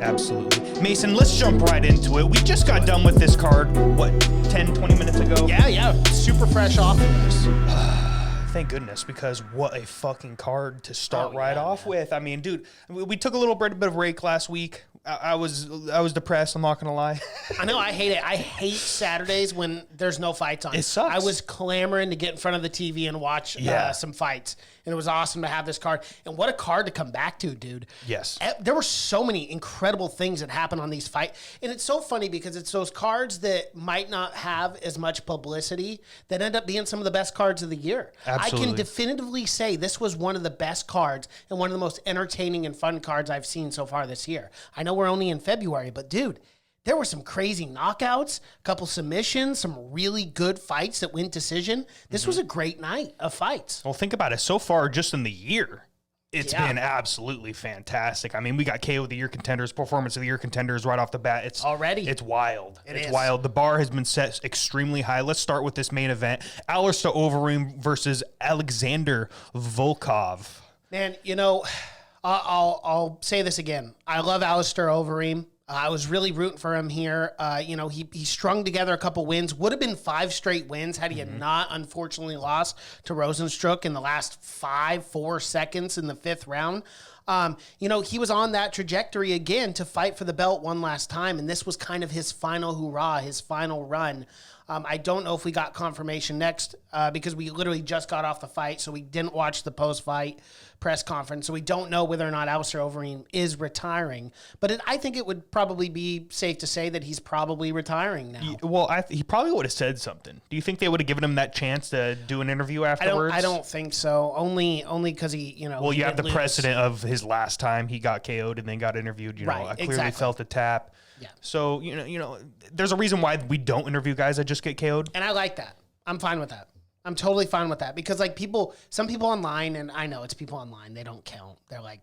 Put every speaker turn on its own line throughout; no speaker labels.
Absolutely. Mason, let's jump right into it. We just got done with this card, what, 10, 20 minutes ago?
Yeah. Super fresh off of this.
Thank goodness, because what a fucking card to start off
man.
with. I mean, dude, we took a little bit of a break last week. I was depressed, I'm not going to lie.
I know, I hate it. I hate Saturdays when there's no fights on.
It sucks.
I was clamoring to get in front of the TV and watch some fights. And it was awesome to have this card. And what a card to come back to, dude.
Yes.
There were so many incredible things that happened on these fights. And it's so funny because it's those cards that might not have as much publicity that end up being some of the best cards of the year.
Absolutely.
I can definitively say this was one of the best cards and one of the most entertaining and fun cards I've seen so far this year. I know we're only in February, but dude, there were some crazy knockouts, a couple submissions, some really good fights that went decision. This was a great night of fights.
Well, think about it. So far, just in the year, it's been absolutely fantastic. I mean, we got KO of the Year contenders, Performance of the Year contenders right off the bat. It's wild. It's wild. The bar has been set extremely high. Let's start with this main event. Alistair Overeem versus Alexander Volkov.
Man, you know, I'll say this again. I love Alistair Overeem. I was really rooting for him here. He strung together a couple wins. Would have been 5 straight wins had he had not unfortunately lost to Rosenstruck in the last 4 seconds in the 5th round. He was on that trajectory again to fight for the belt one last time, and this was kind of his final hurrah, his final run. I don't know if we got confirmation next because we literally just got off the fight, so we didn't watch the post-fight press conference, so we don't know whether or not Alistair Overeem is retiring. But I think it would probably be safe to say that he's probably retiring now.
He probably would have said something. Do you think they would have given him that chance to do an interview afterwards?
I don't think so. Only because he.
Well, you have the
lose.
precedent of his last time he got KO'd and then got interviewed. I clearly felt the tap.
Yeah.
So there's a reason why we don't interview guys that just get KO'd.
And I like that. I'm fine with that. I'm totally fine with that because some people online, and I know it's people online, they don't count. They're like,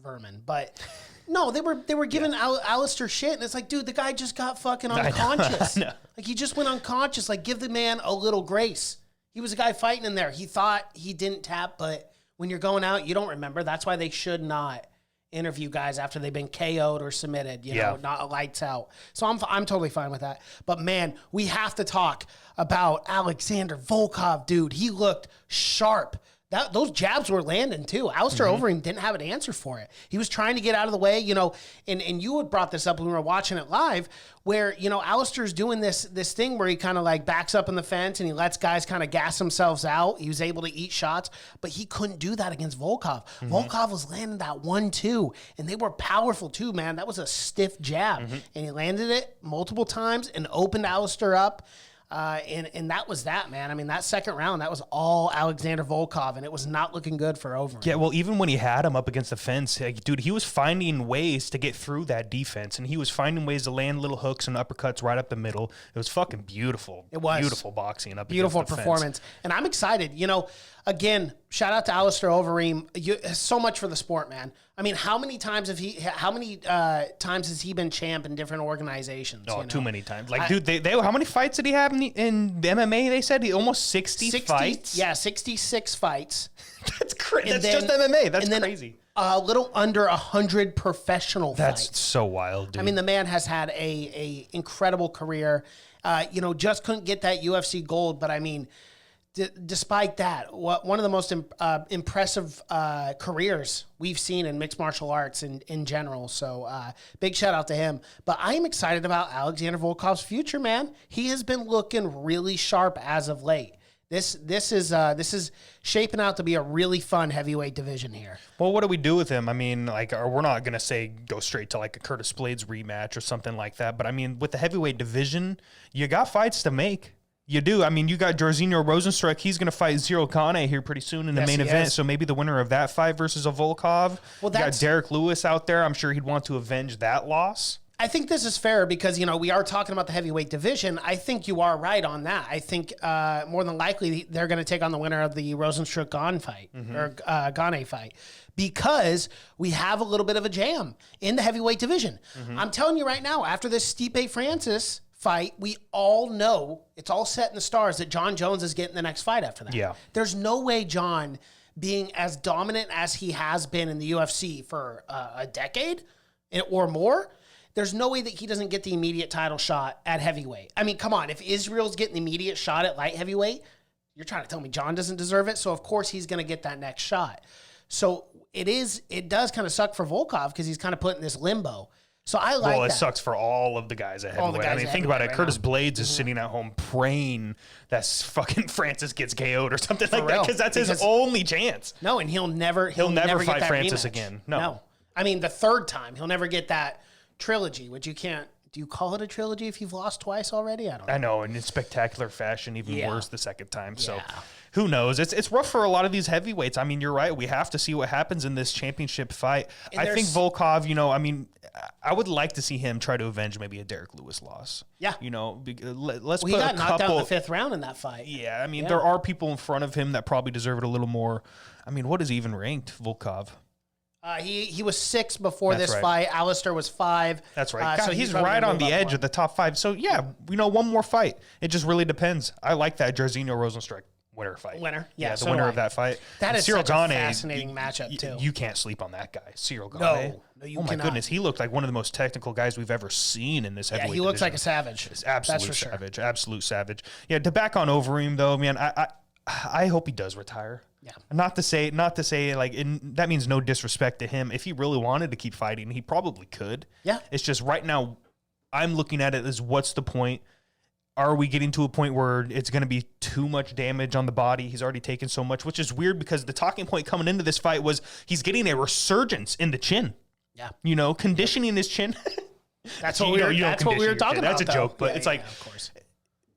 vermin. But no, they were giving Alistair shit, and it's like, dude, the guy just got fucking unconscious.
I know.
Like he just went unconscious. Like give the man a little grace. He was a guy fighting in there. He thought he didn't tap, but when you're going out, you don't remember. That's why they should not interview guys after they've been KO'd or submitted, not a lights out. So I'm totally fine with that. But man, we have to talk about Alexander Volkov, dude. He looked sharp. Those jabs were landing too. Alistair Overeem didn't have an answer for it. He was trying to get out of the way, and you had brought this up when we were watching it live, where, Alistair's doing this thing where he kind of like backs up in the fence and he lets guys kind of gas themselves out. He was able to eat shots, but he couldn't do that against Volkov. Volkov was landing that 1-2, and they were powerful too, man. That was a stiff jab, and he landed it multiple times and opened Alistair up. And that was that, man. I mean, that second round, that was all Alexander Volkov, and it was not looking good for Overeem.
Yeah, well, even when he had him up against the fence, dude, he was finding ways to get through that defense, and he was finding ways to land little hooks and uppercuts right up the middle. It was fucking beautiful.
It was.
Beautiful boxing up
Beautiful
against the
performance.
fence.
And I'm excited. Again, shout out to Alistair Overeem. So much for the sport, man. I mean, how many times has he been champ in different organizations?
Oh, too many times. Dude, how many fights did he have in the MMA? They said he almost 60 fights.
Yeah, 66 fights.
That's crazy. That's just MMA. That's crazy.
A little under 100 professional fights.
That's so wild, dude.
I mean, the man has had a incredible career. Just couldn't get that UFC gold, but I mean, despite that, one of the most impressive careers we've seen in mixed martial arts in general. So big shout out to him. But I am excited about Alexander Volkov's future, man. He has been looking really sharp as of late. This is shaping out to be a really fun heavyweight division here.
Well, what do we do with him? I mean, we're not going to say go straight to like a Curtis Blades rematch or something like that. But I mean, with the heavyweight division, you got fights to make. You do. I mean, you got Jairzinho Rozenstruik. He's going to fight Zero Kane here pretty soon in the main event. So maybe the winner of that fight versus a Volkov. Well, you got Derek Lewis out there. I'm sure he'd want to avenge that loss.
I think this is fair because, we are talking about the heavyweight division. I think you are right on that. I think more than likely they're going to take on the winner of the Rozenstruik-Gane fight or Gane fight because we have a little bit of a jam in the heavyweight division. I'm telling you right now, after this Stipe Francis fight, we all know, it's all set in the stars, that John Jones is getting the next fight after that.
Yeah.
There's no way John, being as dominant as he has been in the UFC for a decade, or more, there's no way that he doesn't get the immediate title shot at heavyweight. I mean, come on. If Israel's getting the immediate shot at light heavyweight, you're trying to tell me John doesn't deserve it? So, of course, he's going to get that next shot. So, it does kind of suck for Volkov because he's kind of put in this limbo. So, I like that.
Well, it sucks for all of the guys at heavyweight. I mean, think about it. Curtis Blades is sitting at home praying that fucking Francis gets KO'd or something like that because that's his only chance.
No, and he'll never
fight
get
Francis
rematch.
again. No.
I mean, the third time, he'll never get that trilogy, which you can't. Do you call it a trilogy if you've lost twice already? I don't know.
I know, and in spectacular fashion, even worse the second time. So who knows? It's rough for a lot of these heavyweights. I mean, you're right. We have to see what happens in this championship fight. I think Volkov, I mean, I would like to see him try to avenge maybe a Derek Lewis loss.
Yeah.
Let's put
he got
a
knocked
couple.
out in the 5th round in that fight.
Yeah, I mean, there are people in front of him that probably deserve it a little more. I mean, what is even ranked, Volkov?
He was 6 before this fight. Alistair was 5.
That's right. God, so he's right on the edge of the top 5. So, one more fight. It just really depends. I like that Jairzinho Rozenstruik winner fight.
Yeah,
the winner of that fight.
That is
Cyril
such
Gane,
a fascinating matchup, too.
You can't sleep on that guy, Cyril Gane.
No, you
Oh, my
cannot.
goodness. He looked like one of the most technical guys we've ever seen in this heavyweight
he looks
division.
like a savage.
Absolute
That's for
savage.
sure.
Absolute savage. Yeah, to back on Overeem, though, man, I hope he does retire.
Yeah.
Not to say like that means no disrespect to him. If he really wanted to keep fighting, he probably could.
Yeah.
It's just right now I'm looking at it as what's the point? Are we getting to a point where it's going to be too much damage on the body? He's already taken so much, which is weird because the talking point coming into this fight was he's getting a resurgence in the chin.
Yeah.
Conditioning his chin.
That's what we were talking about.
That's a joke, but it's like
of course.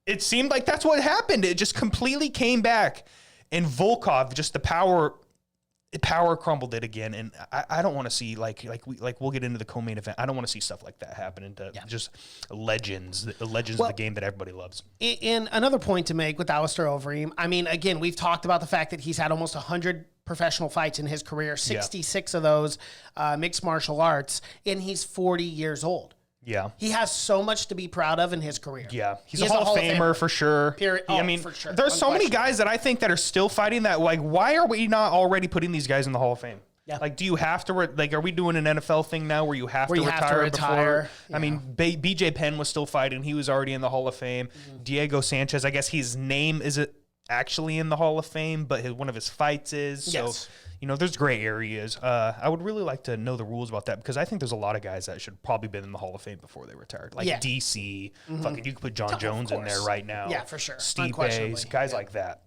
It seemed like that's what happened. It just completely came back. And Volkov, just the power crumbled it again. And I don't want to see we'll get into the co-main event. I don't want to see stuff like that happen to just legends, the legends of the game that everybody loves.
And another point to make with Alistair Overeem, I mean, again, we've talked about the fact that he's had almost 100 professional fights in his career, 66 of those mixed martial arts, and he's 40 years old.
Yeah.
He has so much to be proud of in his career.
Yeah. He's a Hall of Famer for sure.
Period.
I mean,
for sure.
There's so many guys that I think that are still fighting that, like, why are we not already putting these guys in the Hall of Fame?
Yeah.
Like, do you have to, are we doing an NFL thing now where you have to retire before?
Yeah.
I mean, BJ Penn was still fighting. He was already in the Hall of Fame. Mm-hmm. Diego Sanchez, I guess his name isn't actually in the Hall of Fame, but one of his fights is.
Yes.
So, there's gray areas. I would really like to know the rules about that because I think there's a lot of guys that should probably been in the Hall of Fame before they retired. Like DC, fucking, you could put John Jones in there right now.
Yeah, for sure.
Stipe, guys like that.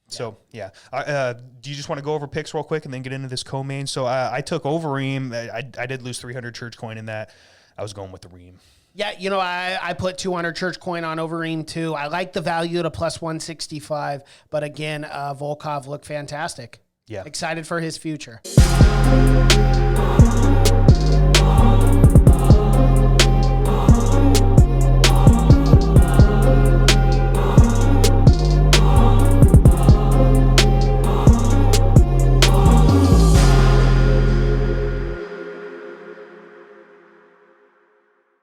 So, do you just want to go over picks real quick and then get into this co-main? So, I took Overeem. I did lose 300 church coin in that. I was going with the Reem.
Yeah, I put 200 church coin on Overeem too. I like the value at a plus 165, but again, Volkov looked fantastic.
Yeah.
Excited for his future.